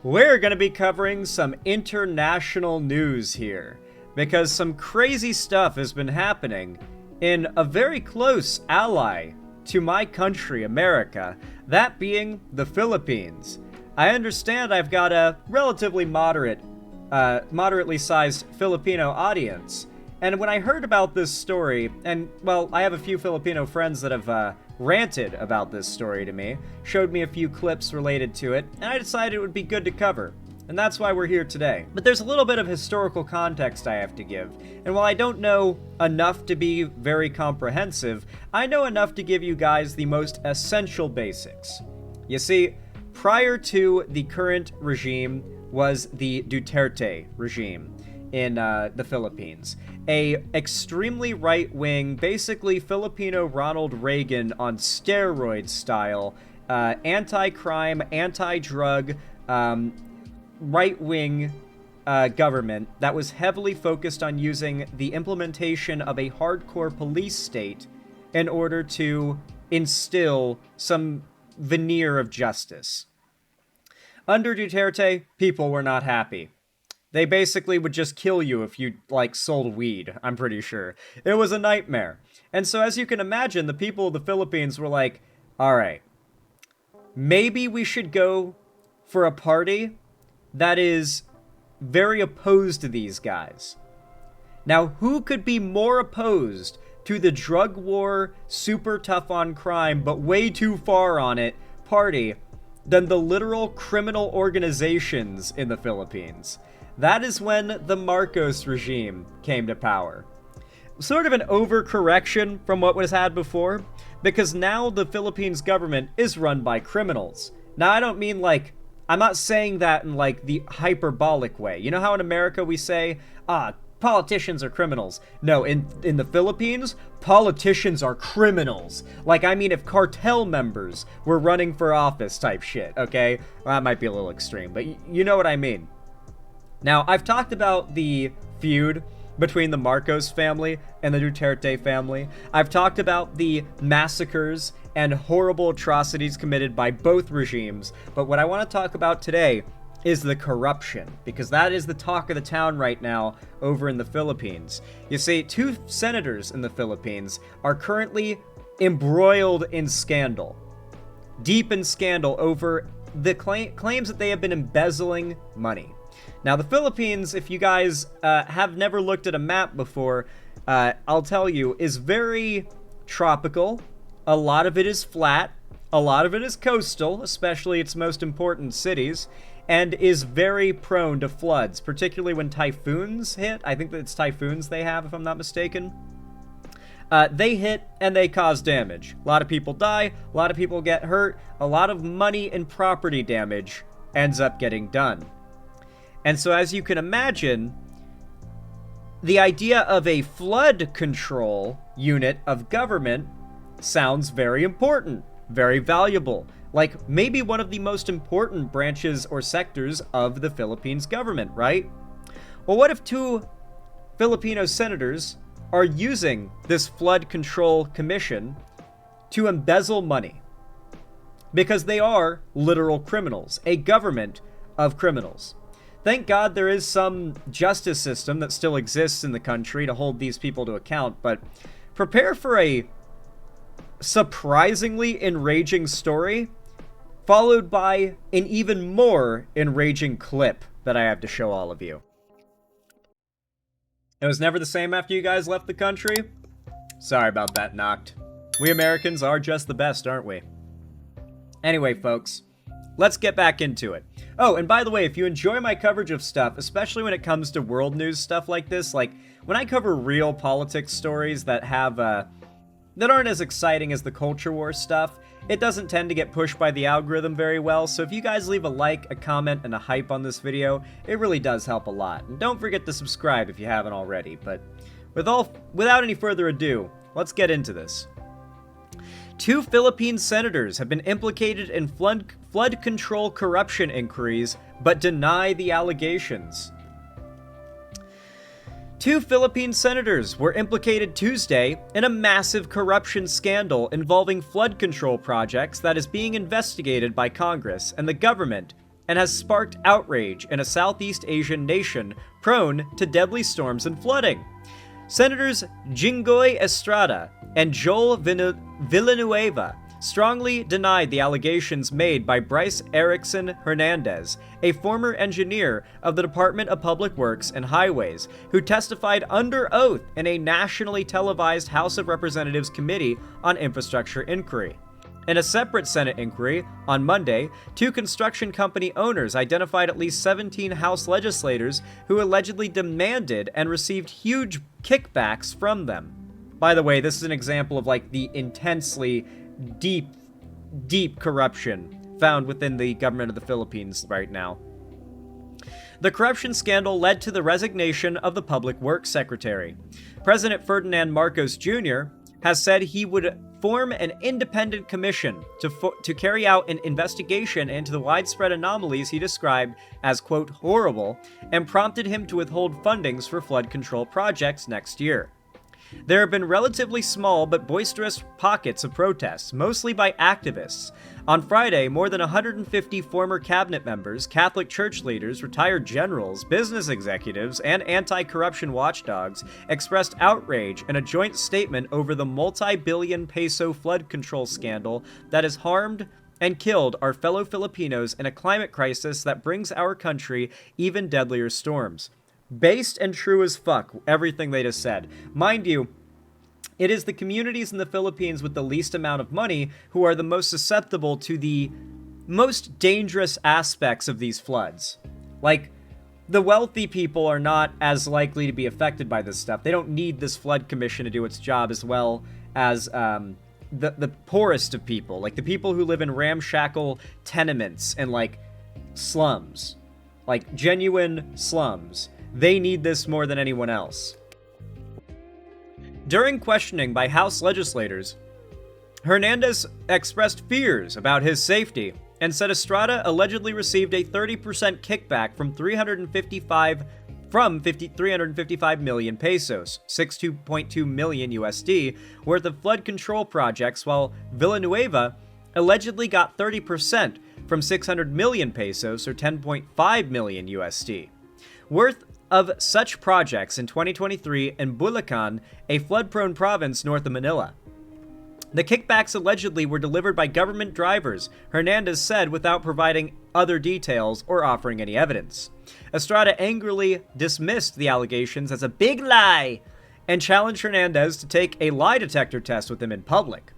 We're going to be covering some international news here, because some crazy stuff has been happening in a very close ally to my country, America, that being the Philippines. I understand I've got a relatively moderately sized Filipino audience, and when I heard about this story, and, well, I have a few Filipino friends that have ranted about this story to me, showed me a few clips related to it, and I decided it would be good to cover. And that's why we're here today. But there's a little bit of historical context I have to give, and while I don't know enough to be very comprehensive, I know enough to give you guys the most essential basics. You see, prior to the current regime was the Duterte regime in the Philippines. A extremely right-wing, basically Filipino Ronald Reagan on steroids style, anti-crime, anti-drug, right-wing government that was heavily focused on using the implementation of a hardcore police state in order to instill some veneer of justice. Under Duterte, people were not happy. They basically would just kill you if you, sold weed, I'm pretty sure. It was a nightmare. And so as you can imagine, the people of the Philippines were like, alright, maybe we should go for a party that is very opposed to these guys. Now, who could be more opposed to the drug war, super tough on crime, but way too far on it party than the literal criminal organizations in the Philippines? That is when the Marcos regime came to power. Sort of an overcorrection from what was had before, because now the Philippines government is run by criminals. Now, I don't mean I'm not saying that in the hyperbolic way. You know how in America we say, politicians are criminals. No, in the Philippines, politicians are criminals. If cartel members were running for office type shit, okay? Well, that might be a little extreme, but you know what I mean. Now, I've talked about the feud between the Marcos family and the Duterte family. I've talked about the massacres and horrible atrocities committed by both regimes, but what I want to talk about today is the corruption, because that is the talk of the town right now over in the Philippines. You see, 2 senators in the Philippines are currently embroiled in scandal, deep in scandal over the claims that they have been embezzling money. Now, the Philippines, if you guys have never looked at a map before, I'll tell you, is very tropical. A lot of it is flat. A lot of it is coastal, especially its most important cities, and is very prone to floods, particularly when typhoons hit. I think that it's typhoons they have, if I'm not mistaken. They hit and they cause damage. A lot of people die. A lot of people get hurt. A lot of money and property damage ends up getting done. And so, as you can imagine, the idea of a flood control unit of government sounds very important, very valuable. Maybe one of the most important branches or sectors of the Philippines government, right? Well, what if 2 Filipino senators are using this flood control commission to embezzle money? Because they are literal criminals, a government of criminals. Thank God there is some justice system that still exists in the country to hold these people to account, but prepare for a surprisingly enraging story, followed by an even more enraging clip that I have to show all of you. It was never the same after you guys left the country? Sorry about that, Noct. We Americans are just the best, aren't we? Anyway, folks, let's get back into it. Oh, and by the way, if you enjoy my coverage of stuff, especially when it comes to world news stuff like this, when I cover real politics stories that have, that aren't as exciting as the culture war stuff, it doesn't tend to get pushed by the algorithm very well, so if you guys leave a like, a comment, and a hype on this video, it really does help a lot. And don't forget to subscribe if you haven't already, but without any further ado, let's get into this. 2 Philippine senators have been implicated in flood control corruption inquiries, but deny the allegations. 2 Philippine senators were implicated Tuesday in a massive corruption scandal involving flood control projects that is being investigated by Congress and the government and has sparked outrage in a Southeast Asian nation prone to deadly storms and flooding. Senators Jingoy Estrada and Joel Villanueva strongly denied the allegations made by Bryce Erickson Hernandez, a former engineer of the Department of Public Works and Highways, who testified under oath in a nationally televised House of Representatives Committee on Infrastructure inquiry. In a separate Senate inquiry, on Monday, 2 construction company owners identified at least 17 House legislators who allegedly demanded and received huge kickbacks from them. By the way, this is an example of like the intensely deep corruption found within the government of the Philippines right now. The corruption scandal led to the resignation of the Public Works Secretary. President Ferdinand Marcos Jr. has said he would form an independent commission to carry out an investigation into the widespread anomalies he described as, quote, horrible, and prompted him to withhold fundings for flood control projects next year. There have been relatively small but boisterous pockets of protests, mostly by activists. On Friday, more than 150 former cabinet members, Catholic church leaders, retired generals, business executives, and anti-corruption watchdogs expressed outrage in a joint statement over the multi-billion peso flood control scandal that has harmed and killed our fellow Filipinos in a climate crisis that brings our country even deadlier storms. Based and true as fuck, everything they just said. Mind you, it is the communities in the Philippines with the least amount of money who are the most susceptible to the most dangerous aspects of these floods. Like, the wealthy people are not as likely to be affected by this stuff. They don't need this flood commission to do its job as well as the poorest of people. Like, the people who live in ramshackle tenements and, like, slums. Like, genuine slums. They need this more than anyone else. During questioning by House legislators, Hernandez expressed fears about his safety and said Estrada allegedly received a 30% kickback from 355 million pesos, 62.2 million USD, worth of flood control projects, while Villanueva allegedly got 30% from 600 million pesos, or 10.5 million USD, worth of such projects in 2023 in Bulacan, a flood-prone province north of Manila. The kickbacks allegedly were delivered by government drivers, Hernandez said, without providing other details or offering any evidence. Estrada angrily dismissed the allegations as a big lie and challenged Hernandez to take a lie detector test with him in public.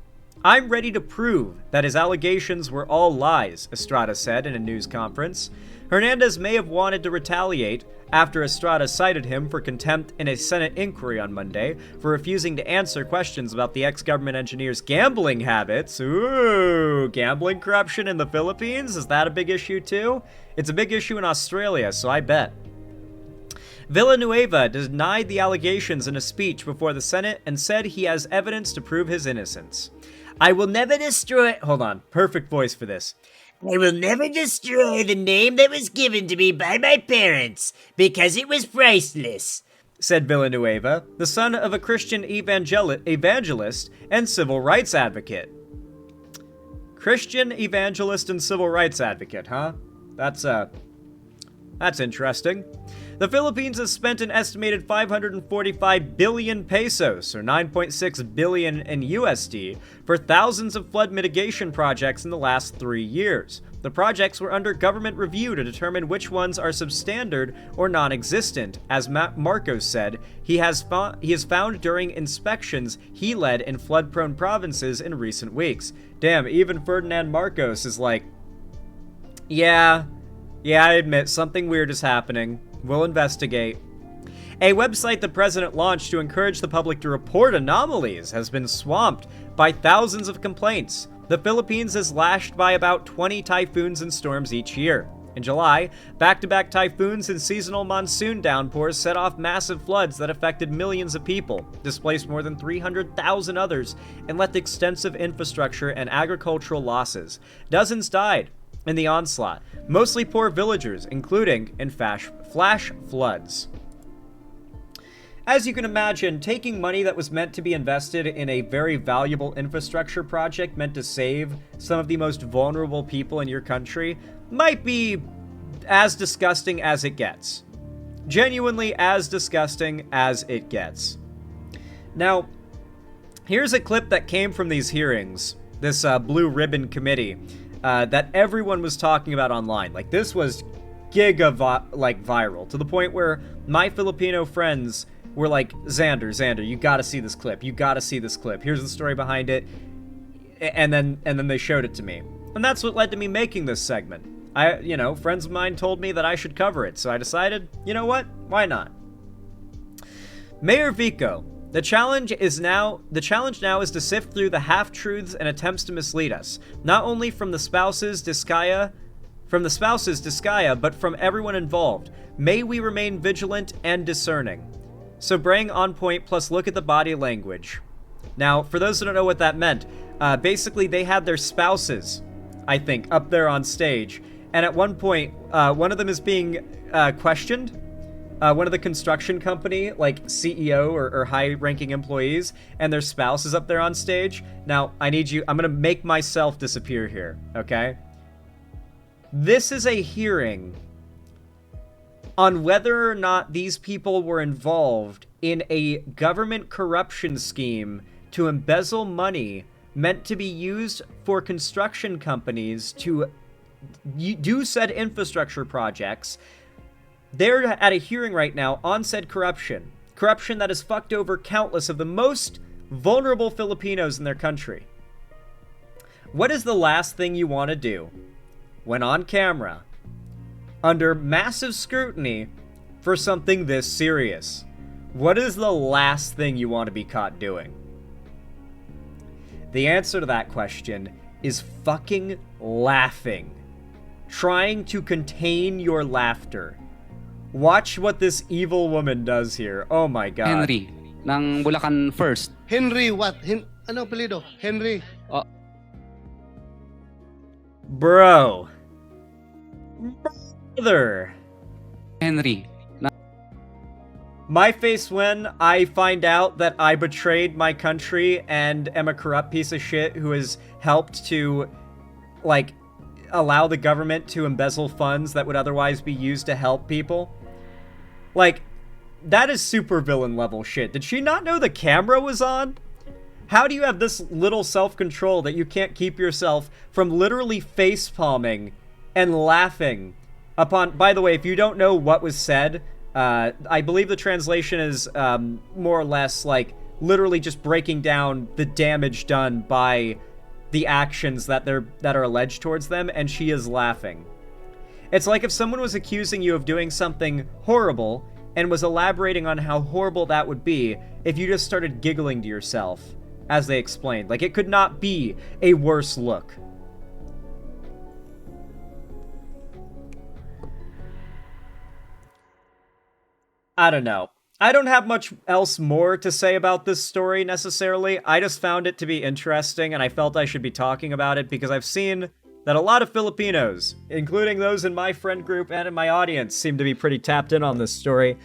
I'm ready to prove that his allegations were all lies, Estrada said in a news conference. Hernandez may have wanted to retaliate after Estrada cited him for contempt in a Senate inquiry on Monday for refusing to answer questions about the ex-government engineer's gambling habits. Ooh, gambling corruption in the Philippines? Is that a big issue too? It's a big issue in Australia, so I bet. Villanueva denied the allegations in a speech before the Senate and said he has evidence to prove his innocence. I will never destroy... Hold on. Perfect voice for this. I will never destroy the name that was given to me by my parents, because it was priceless, said Villanueva, the son of a Christian evangelist and civil rights advocate. Christian evangelist and civil rights advocate, huh? That's interesting. The Philippines has spent an estimated 545 billion pesos, or 9.6 billion in USD, for thousands of flood mitigation projects in the last 3 years. The projects were under government review to determine which ones are substandard or non-existent, as Marcos said he has found during inspections he led in flood-prone provinces in recent weeks. Damn, even Ferdinand Marcos is like, yeah, I admit something weird is happening. We'll investigate. A website the president launched to encourage the public to report anomalies has been swamped by thousands of complaints. The Philippines is lashed by about 20 typhoons and storms each year. In July, back-to-back typhoons and seasonal monsoon downpours set off massive floods that affected millions of people, displaced more than 300,000 others, and left extensive infrastructure and agricultural losses. Dozens died in the onslaught, mostly poor villagers, including in flash floods. As you can imagine, taking money that was meant to be invested in a very valuable infrastructure project meant to save some of the most vulnerable people in your country might be as disgusting as it gets. Genuinely as disgusting as it gets. Now, here's a clip that came from these hearings, this Blue Ribbon Committee, that everyone was talking about online. Like, this was viral, to the point where my Filipino friends were like, Xander, you gotta see this clip. You gotta see this clip. Here's the story behind it. And then they showed it to me. And that's what led to me making this segment. Friends of mine told me that I should cover it, so I decided, you know what? Why not? Mayor Vico, the challenge now is to sift through the half-truths and attempts to mislead us, not only from the spouses Discaya, but from everyone involved. May we remain vigilant and discerning. So bring on point, plus look at the body language. Now, for those who don't know what that meant, basically they had their spouses, I think, up there on stage. And at one point, one of them is being questioned. One of the construction company, like CEO or high-ranking employees, and their spouse is up there on stage. Now, I'm going to make myself disappear here, okay? This is a hearing on whether or not these people were involved in a government corruption scheme to embezzle money meant to be used for construction companies to do said infrastructure projects. They're at a hearing right now on said corruption that has fucked over countless of the most vulnerable Filipinos in their country. What is the last thing you want to do when on camera, under massive scrutiny for something this serious? What is the last thing you want to be caught doing? The answer to that question is fucking laughing. Trying to contain your laughter. Watch what this evil woman does here. Oh my god. Henry, ng Bulacan First. Henry what? Ano apelido? Henry. Bro. Brother. Henry. My face when I find out that I betrayed my country and am a corrupt piece of shit who has helped to, allow the government to embezzle funds that would otherwise be used to help people. That is supervillain level shit. Did she not know the camera was on? How do you have this little self-control that you can't keep yourself from literally face-palming and laughing upon... By the way, if you don't know what was said, I believe the translation is more or less literally just breaking down the damage done by the actions that are alleged towards them, and she is laughing. It's like if someone was accusing you of doing something horrible and was elaborating on how horrible that would be if you just started giggling to yourself as they explained. It could not be a worse look. I don't know. I don't have much else more to say about this story necessarily. I just found it to be interesting, and I felt I should be talking about it because I've seen that a lot of Filipinos, including those in my friend group and in my audience, seem to be pretty tapped in on this story.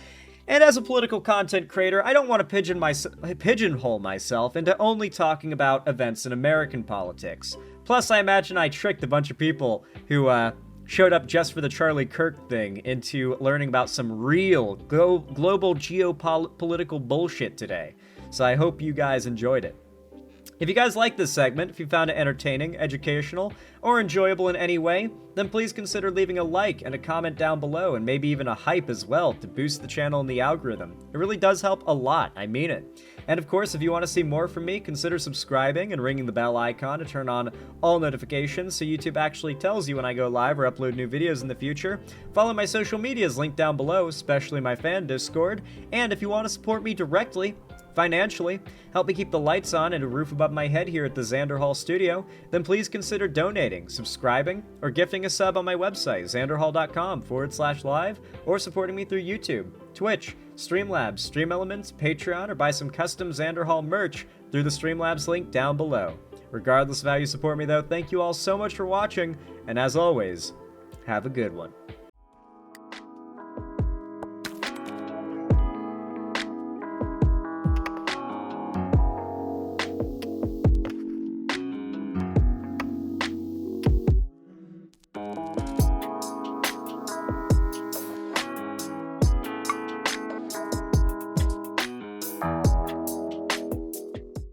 And as a political content creator, I don't want to pigeonhole myself into only talking about events in American politics. Plus, I imagine I tricked a bunch of people who showed up just for the Charlie Kirk thing into learning about some real global geopolitical bullshit today. So I hope you guys enjoyed it. If you guys like this segment, if you found it entertaining, educational, or enjoyable in any way, then please consider leaving a like and a comment down below, and maybe even a hype as well to boost the channel and the algorithm. It really does help a lot, I mean it. And of course, if you want to see more from me, consider subscribing and ringing the bell icon to turn on all notifications so YouTube actually tells you when I go live or upload new videos in the future. Follow my social medias linked down below, especially my fan Discord, and if you want to support me directly, financially, help me keep the lights on and a roof above my head here at the Xander Hall studio, then please consider donating, subscribing, or gifting a sub on my website, xanderhall.com/live, or supporting me through YouTube, Twitch, Streamlabs, Stream Elements, Patreon, or buy some custom Xander Hall merch through the Streamlabs link down below. Regardless of how you support me though, thank you all so much for watching, and as always, have a good one.